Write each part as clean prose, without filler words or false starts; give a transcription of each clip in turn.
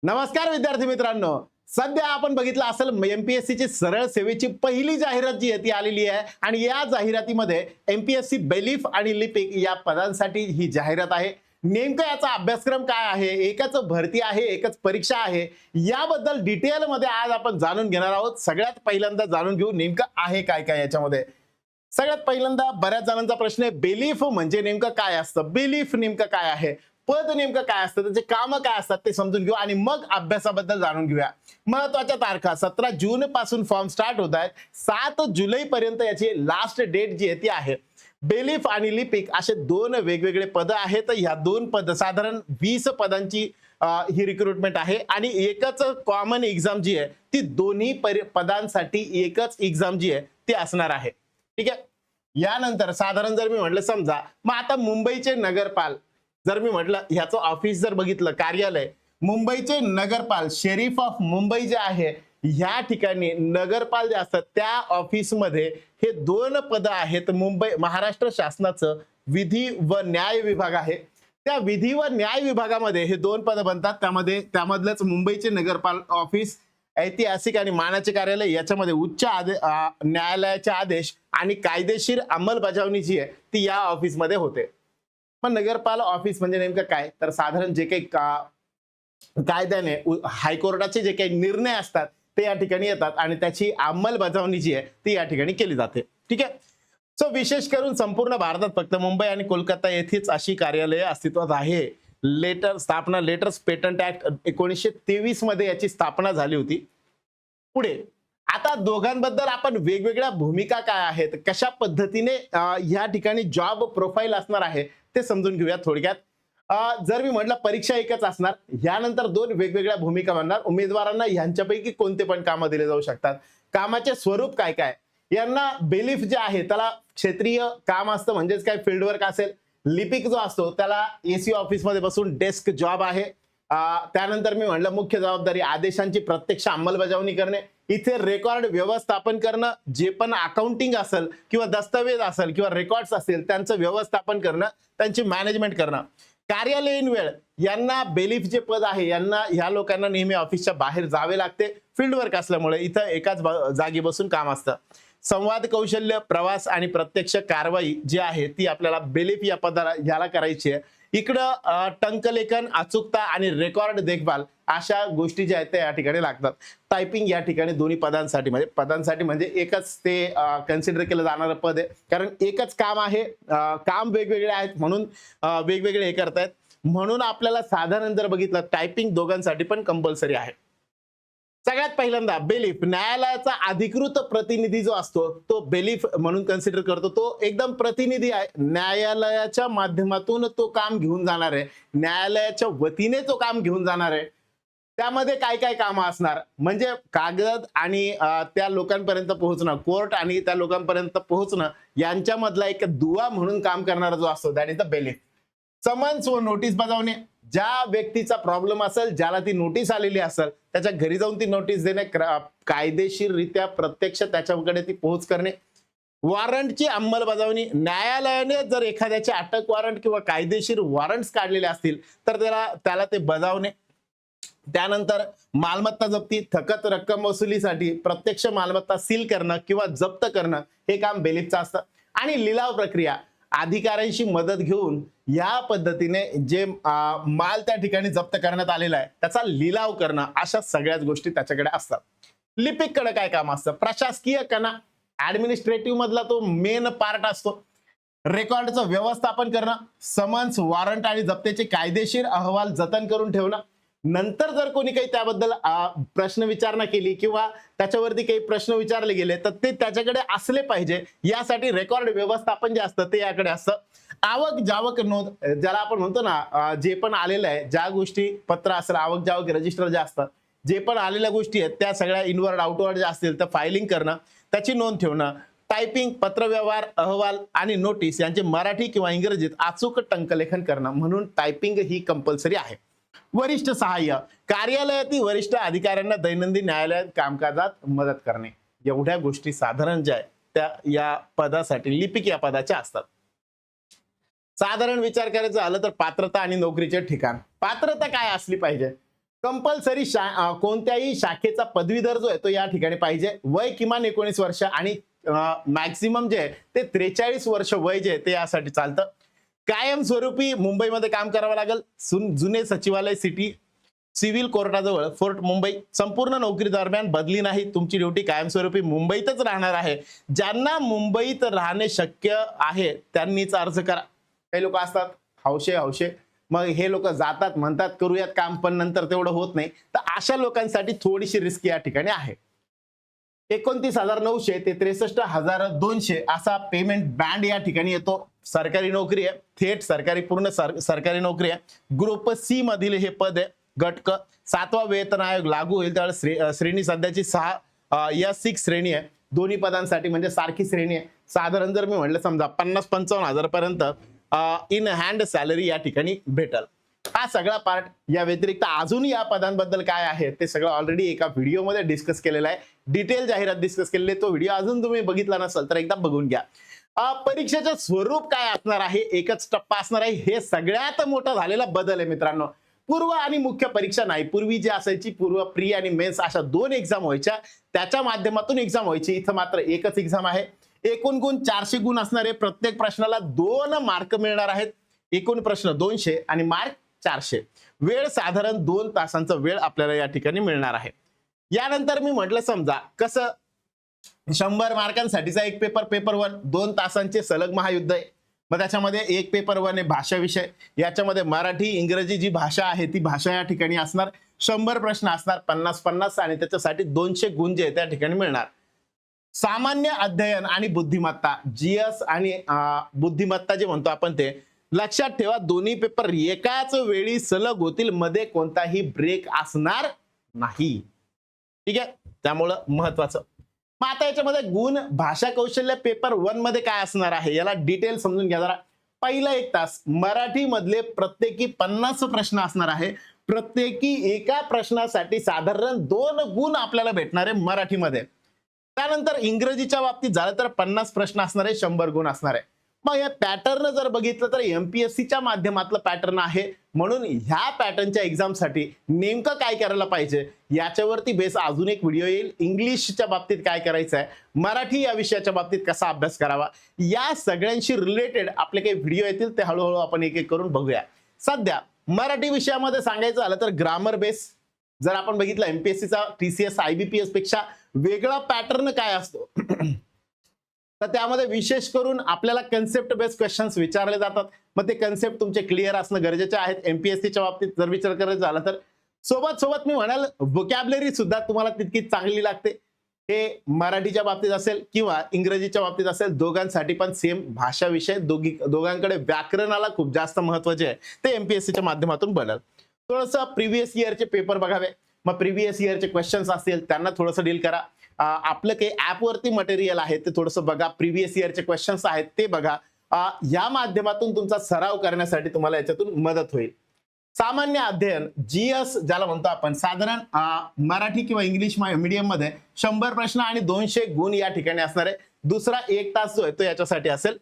नमस्कार विद्यार्थी मित्रांनो, सध्या आपण बघितलं असेल एमपीएससी ची सरळ सेवेची पहिली जाहिरात जी आहे ती आलेली आहे आणि या जाहिरातीमध्ये एमपीएससी बेलीफ आणि लिपिक या पदांसाठी ही जाहिरात आहे। नेमका याचा अभ्यासक्रम काय आहे, एकच भरती आहे, एकच परीक्षा आहे, याबद्दल डिटेल मध्ये आज आपण जाणून घेणार आहोत। सगळ्यात पहिल्यांदा जाणून घेऊ नेमका आहे काय काय याच्यामध्ये। सगळ्यात पहिल्यांदा बऱ्याच जणांचा प्रश्न आहे बेलीफ म्हणजे नेमकं काय असतं, बेलीफ नेमकं काय आहे, पद नेमकं काय असतं, त्याचे काम काय असतात ते समजून घेऊ आणि मग अभ्यासाबद्दल जाणून घेऊया। महत्त्वाच्या तारखा 17 जून पासून फॉर्म स्टार्ट होत आहेत, 7 जुलै पर्यंत याची लास्ट डेट जी आहे ती आहे। बेलीफ आणि लिपिक असे दोन वेगवेगळे पद आहेत। ह्या दोन पद साधारण 20 पदांची ही रिक्रुटमेंट आहे आणि एकच कॉमन एक्झाम जी आहे ती दोन्ही पदांसाठी एकच एक्झाम जी आहे ती असणार आहे। ठीक आहे, यानंतर साधारण जर मी म्हटलं समजा मग आता मुंबईचे नगरपाल जर मी म्हटलं ह्याचं ऑफिस जर बघितलं कार्यालय मुंबईचे नगरपाल शेरीफ ऑफ मुंबई जे आहे ह्या ठिकाणी नगरपाल जे असतात त्या ऑफिस मध्ये हे दोन पद आहेत। मुंबई महाराष्ट्र शासनाचं विधी व न्याय विभाग आहे, त्या विधी व न्याय विभागामध्ये हे दोन पद बनतात। त्यामधलंच मुंबईचे नगरपाल ऑफिस ऐतिहासिक आणि मानाचे कार्यालय याच्यामध्ये उच्च न्यायालयाचे आदेश आणि कायदेशीर अंमलबजावणी जी आहे ती या ऑफिस मध्ये होते। पण नगरपाल ऑफिस म्हणजे नेमकं काय, तर साधारण जे काही कायद्याने हायकोर्टाचे जे काही निर्णय असतात ते या ठिकाणी येतात आणि त्याची अंमलबजावणी जी आहे ती या ठिकाणी केली जाते। ठीक आहे, सो विशेष करून संपूर्ण भारतात फक्त मुंबई आणि कोलकाता येथेच अशी कार्यालये अस्तित्वात आहे। लेटर्स पेटंट ऍक्ट 1923 मध्ये याची स्थापना झाली होती। पुढे आता दोघांबद्दल आपण वेगवेगळ्या भूमिका काय आहेत, कशा पद्धतीने या ठिकाणी जॉब प्रोफाईल असणार आहे ते समजून घेऊया थोडक्यात। जर मी म्हटलं परीक्षा एकच असणार, यानंतर दोन वेगवेगळ्या भूमिका बनणार। उमेदवारांना यांच्यापैकी कोणते पण कामं दिले जाऊ शकतात। कामाचे स्वरूप काय काय, यांना बेलीफ जे आहे त्याला क्षेत्रीय काम असतं म्हणजेच काय फील्ड वर्क असेल। लिपिक जो असतो त्याला एसी ऑफिस मध्ये बसून डेस्क जॉब आहे। त्यानंतर मी म्हटलं मुख्य जबाबदारी आदेशांची प्रत्यक्ष अंमलबजावणी करणे, इथे रेकॉर्ड व्यवस्थापन करणं, जे पण अकाउंटिंग असेल किंवा दस्तऐवज असेल किंवा रेकॉर्ड्स असेल त्यांचं व्यवस्थापन करणं, त्यांची मॅनेजमेंट करणं। कार्यालयीन वेळ यांना बेलीफ जे पद आहे यांना ह्या लोकांना नेहमी ऑफिसच्या बाहेर जावे लागते फील्ड वर्क असल्यामुळे, इथं एकाच जागी बसून काम असतं। संवाद कौशल्य प्रवास आणि प्रत्यक्ष कारवाई जी आहे ती आपल्याला बेलीफ या पदाला ह्याला करायची आहे। इकडं टंकलेखन अचूकता आणि रेकॉर्ड देखभाल अशा गोष्टी ज्या आहेत त्या या ठिकाणी लागतात। टायपिंग या ठिकाणी दोन्ही पदांसाठी म्हणजे एकच ते कन्सिडर केलं जाणारं पद आहे, कारण एकच काम आहे, काम वेगवेगळे आहेत म्हणून वेगवेगळे हे करतायत। म्हणून आपल्याला साधारण जर बघितलं टायपिंग दोघांसाठी पण कंपल्सरी आहे। सगळ्यात पहिल्यांदा बेलीफ न्यायालयाचा अधिकृत प्रतिनिधी जो असतो तो बेलीफ म्हणून कन्सिडर करतो, तो एकदम प्रतिनिधी आहे, न्यायालयाच्या माध्यमातून तो काम घेऊन जाणार आहे, न्यायालयाच्या वतीने तो काम घेऊन जाणार आहे। त्यामध्ये काय काय कामं असणार म्हणजे कागद आणि त्या लोकांपर्यंत पोहोचणं, कोर्ट आणि त्या लोकांपर्यंत पोहोचणं यांच्यामधला एक दुवा म्हणून काम करणारा जो असतो दॅट इज द बेलीफ। समन्स व नोटीस बजावणे, ज्या व्यक्तीचा प्रॉब्लेम असेल ज्याला ती नोटीस आलेली असेल त्याच्या घरी जाऊन ती नोटीस देणे, कायदेशीररित्या प्रत्यक्ष त्याच्याकडे ती पोहोच करणे। वॉरंटची अंमलबजावणी, न्यायालयाने जर एखाद्याचे अटक वॉरंट किंवा कायदेशीर वॉरंट्स काढलेले असतील तर त्याला ते बजावणे। त्यानंतर मालमत्ता जप्ती, थकत रक्कम वसुलीसाठी प्रत्यक्ष मालमत्ता सील करणं किंवा जप्त करणं हे काम बेलीफचं असतं। आणि लिलाव प्रक्रिया, अधिकाऱ्यांशी मदत घेऊन या पद्धतीने जे माल त्या ठिकाणी जप्त करण्यात आलेला आहे त्याचा लिलाव करणं, अशा सगळ्याच गोष्टी त्याच्याकडे असतात। लिपिक कडे काय काम असतं, प्रशासकीय कणा, ऍडमिनिस्ट्रेटिव्ह मधला तो मेन पार्ट असतो। रेकॉर्डचं व्यवस्थापन करणं, समन्स वॉरंट आणि जप्तीचे कायदेशीर अहवाल जतन करून ठेवणं। नंतर जर कोणी काही त्याबद्दल प्रश्न विचारणा केली किंवा त्याच्यावरती काही प्रश्न विचारले गेले तर ते त्याच्याकडे असले पाहिजे, यासाठी रेकॉर्ड व्यवस्थापन जे असतं ते याकडे असतं। आवक जावक नोंद, ज्याला आपण म्हणतो ना जे पण आलेलं आहे, ज्या गोष्टी पत्र असेल आवक जावक रजिस्टर जे असतात, जे पण आलेल्या गोष्टी आहेत त्या सगळ्या इनवर्ड आउटवर्ड जे असतील तर फायलिंग करणं, त्याची नोंद ठेवणं। टायपिंग, पत्रव्यवहार, अहवाल आणि नोटीस यांचे मराठी किंवा इंग्रजीत अचूक टंकलेखन करणं, म्हणून टायपिंग ही कंपल्सरी आहे। वरिष्ठ सहाय्य, कार्यालयातील वरिष्ठ अधिकाऱ्यांना दैनंदिन न्यायालयात कामकाजात मदत करणे। एवढ्या गोष्टी साधारण ज्या आहेत त्या या पदासाठी लिपिक या पदाच्या असतात। साधारण विचार करायचा झालं तर पात्रता आणि नोकरीचे ठिकाण, पात्रता काय असली पाहिजे, कंपल्सरी कोणत्याही शाखेचा पदवीधर जो आहे तो या ठिकाणी पाहिजे. वय किमान 19 वर्ष आणि मॅक्सिमम जे आहे ते 43 वर्ष वय जे आहे ते यासाठी चालतं. कायमस्वरूपी मुंबईमध्ये काम करावं लागेल. जुने सचिवालय सिटी सिव्हिल कोर्टाजवळ फोर्ट मुंबई. संपूर्ण नोकरी दरम्यान बदली नाही. तुमची ड्युटी कायमस्वरूपी मुंबईतच राहणार आहे. ज्यांना मुंबईत राहणे शक्य आहे त्यांनीच अर्ज करा. काही लोक असतात हौशे मग हे लोक जातात म्हणतात करूयात काम पण नंतर तेवढं होत नाही. तर अशा लोकांसाठी थोडीशी रिस्क या ठिकाणी आहे. 29,900 ते 63,200 असा पेमेंट बँड या ठिकाणी येतो. सरकारी नोकरी आहे, थेट सरकारी पूर्ण सरकारी नोकरी आहे. ग्रुप सी मधील हे पद आहे. गट क 7वा वेतन आयोग लागू होईल त्यावेळेस श्रेणी सध्याची 6 श्रेणी आहे दोन्ही पदांसाठी, म्हणजे सारखी श्रेणी आहे. साधारण जर मी म्हटलं समजा 50-55,000 पर्यंत इन हँड सॅलरी या ठिकाणी भेटल. हा सगळा पार्ट. या व्यतिरिक्त अजून या पदांबद्दल काय आहे ते सगळं ऑलरेडी एका व्हिडिओमध्ये डिस्कस केलेलं आहे. डिटेल जाहिरात डिस्कस केलेली आहे. तो व्हिडिओ अजून तुम्ही बघितला नसेल तर एकदा बघून घ्या. परीक्षेचं स्वरूप काय असणार आहे, एकच टप्पा असणार आहे. हे सगळ्यात मोठा झालेला बदल आहे मित्रांनो. पूर्व आणि मुख्य परीक्षा नाही. पूर्वी जी असायची पूर्व प्री आणि मेन्स अशा 2 एक्झाम व्हायच्या, त्याच्या माध्यमातून एक्झाम व्हायची. इथं मात्र एकच एक्झाम आहे. एकूण गुण 400 गुण असणारे. प्रत्येक प्रश्नाला 2 मार्क मिळणार आहेत. एकूण प्रश्न 200 आणि मार्क 400. वेळ साधारण 2 तासांचा वेळ आपल्याला या ठिकाणी मिळणार आहे. यानंतर मी म्हटलं समजा कसं 100 मार्कांसाठीचा एक पेपर 1 2 तासांचे सलग महायुद्ध आहे. मग त्याच्यामध्ये एक पेपर 1 आहे भाषा विषय. याच्यामध्ये मराठी इंग्रजी जी भाषा आहे ती भाषा या ठिकाणी असणार. 100 प्रश्न असणार 50-50 आणि त्याच्यासाठी 200 गुण जे त्या ठिकाणी मिळणार. सामान्य अध्ययन आणि बुद्धिमत्ता जीएस आणि बुद्धिमत्ता जे म्हणतो आपण ते लक्षात ठेवा. दोन्ही पेपर एकाच वेळी सलग होतील, मध्ये कोणताही ब्रेक असणार नाही. ठीक आहे, त्यामुळं महत्वाचं. मग आता याच्यामध्ये गुण भाषा कौशल्य पेपर 1 मध्ये काय असणार आहे याला डिटेल समजून घ्या जरा. पहिला 1 तास मराठी मधले प्रत्येकी 50 प्रश्न असणार आहे. प्रत्येकी एका प्रश्नासाठी साधारण 2 गुण आपल्याला भेटणार आहे मराठीमध्ये. त्यानंतर इंग्रजीच्या बाबतीत झालं तर 50 प्रश्न असणार आहे, 100 गुण असणार आहे. मग या पॅटर्न जर बघितलं तर एमपीएससीच्या माध्यमातलं पॅटर्न आहे. म्हणून ह्या पॅटर्नच्या एक्झामसाठी नेमकं काय करायला पाहिजे याच्यावरती बेस अजून एक व्हिडिओ येईल. इंग्लिशच्या बाबतीत काय करायचं आहे, मराठी या विषयाच्या बाबतीत कसा अभ्यास करावा, या सगळ्यांशी रिलेटेड आपले काही व्हिडिओ येतील ते हळूहळू आपण एक एक करून बघूया. सध्या मराठी विषयामध्ये सांगायचं झालं तर ग्रामर बेस जर आपण बघितलं एमपीएससीचा टीसीएस आयबीपीएस पेक्षा वेगळा पॅटर्न काय असतो तर त्यामध्ये विशेष करून आपल्याला कन्सेप्ट बेस्ड क्वेश्चन्स विचारले जातात. मग ते कन्सेप्ट तुमचे क्लिअर असणं गरजेचे आहेत. एमपीएससीच्या बाबतीत जर विचार करायचा झाला तर सोबत मी म्हणाल व्होकॅब्युलरी सुद्धा तुम्हाला तितकीच चांगली लागते. हे मराठीच्या बाबतीत असेल किंवा इंग्रजीच्या बाबतीत असेल, दोघांसाठी पण सेम भाषा विषय. दोघांकडे व्याकरणाला खूप जास्त महत्व जे आहे ते एमपीएससीच्या माध्यमातून बनल. थोडंसं प्रिव्हियस इयरचे पेपर बघावे. मग प्रिव्हियस इयरचे क्वेश्चन्स असतील त्यांना थोडंसं डील करा. आपलं काही ऍपवरती मटेरियल आहे ते थोडंसं बघा. प्रिव्हियस इयरचे क्वेश्चन्स आहेत ते बघा. या माध्यमातून तुमचा सराव करण्यासाठी तुम्हाला याच्यातून मदत होईल. सामान्य अध्ययन जीएस ज्याला म्हणतो आपण, साधारण मराठी किंवा इंग्लिश मीडियम मध्ये 100 प्रश्न आणि 200 गुण या ठिकाणी असणार आहे. दुसरा 1 तास जो आहे तो याच्यासाठी असेल.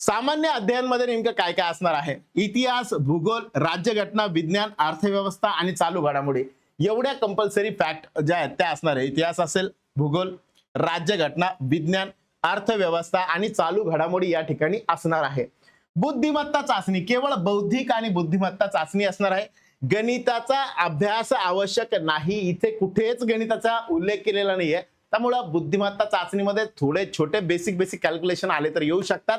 सामान्य अध्ययन मध्ये नेमकं काय काय असणार आहे, इतिहास, भूगोल, राज्यघटना, विज्ञान, अर्थव्यवस्था आणि चालू घडामोडी एवढ्या कंपल्सरी फॅक्ट ज्या आहेत त्या असणार आहे. इतिहास असेल, भूगोल, राज्यघटना, विज्ञान, अर्थव्यवस्था आणि चालू घडामोडी या ठिकाणी असणार आहे. बुद्धिमत्ता चाचणी केवळ बौद्धिक आणि बुद्धिमत्ता चाचणी असणार आहे. गणिताचा अभ्यास आवश्यक नाही. इथे कुठेच गणिताचा उल्लेख केलेला नाहीये. त्यामुळे बुद्धिमत्ता चाचणीमध्ये थोडे छोटे बेसिक कॅल्क्युलेशन आले तर येऊ शकतात,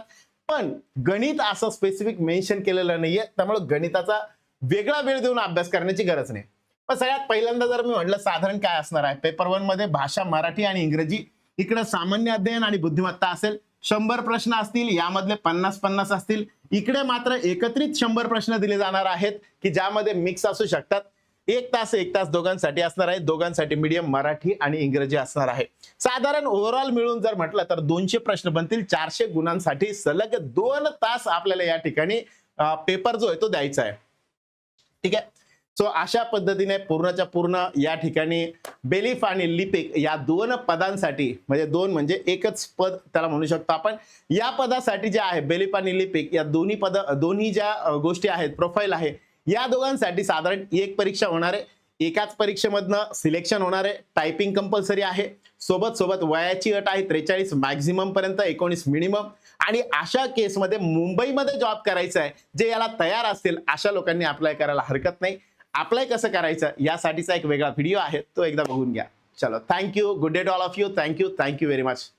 पण गणित असं स्पेसिफिक मेन्शन केलेलं नाहीये. त्यामुळे गणिताचा वेगळा वेळ देऊन अभ्यास करण्याची गरज नाही. पण सगळ्यात पहिल्यांदा जर मी म्हटलं साधारण काय असणार आहे, पेपर 1 मध्ये भाषा मराठी आणि इंग्रजी, इकडे सामान्य अध्ययन आणि बुद्धिमत्ता असेल. 100 प्रश्न असतील, यामधले 50-50 असतील. इकडे मात्र एकत्रित 100 प्रश्न दिले जाणार आहेत की ज्यामध्ये मिक्स असू शकतात. 1 तास दोघांसाठी असणार आहे. दोघांसाठी मीडियम मराठी आणि इंग्रजी असणार आहे. साधारण ओव्हरऑल मिळून जर म्हटलं तर 200 प्रश्न बनतील. 400 गुणांसाठी सलग 2 तास आपल्याला या ठिकाणी पेपर जो आहे तो द्यायचा आहे. ठीक आहे. सो अशा पद्धतीने पूर्णच्या पूर्ण या ठिकाणी बेलिफ आणि लिपिक या 2 पदांसाठी, म्हणजे 2 म्हणजे एकच पद त्याला म्हणू शकतो आपण, या पदासाठी जे आहे बेलिफ आणि लिपिक या दोन्ही ज्या गोष्टी आहेत, प्रोफाईल आहे, या दोघांसाठी साधारण 1 परीक्षा होणार आहे. एकाच परीक्षेमधनं सिलेक्शन होणार आहे, टायपिंग कंपल्सरी आहे, सोबत सोबत वयाची अट आहे 43 मॅक्झिमम पर्यंत 19 मिनिमम. आणि अशा केसमध्ये मुंबईमध्ये जॉब करायचा आहे, जे याला तयार असतील अशा लोकांनी अप्लाय करायला हरकत नाही. अप्लाय कसं करायचं यासाठीचा एक वेगळा व्हिडिओ आहे, तो एकदा बघून घ्या. चलो, thank you, good day to all of you, thank you very much.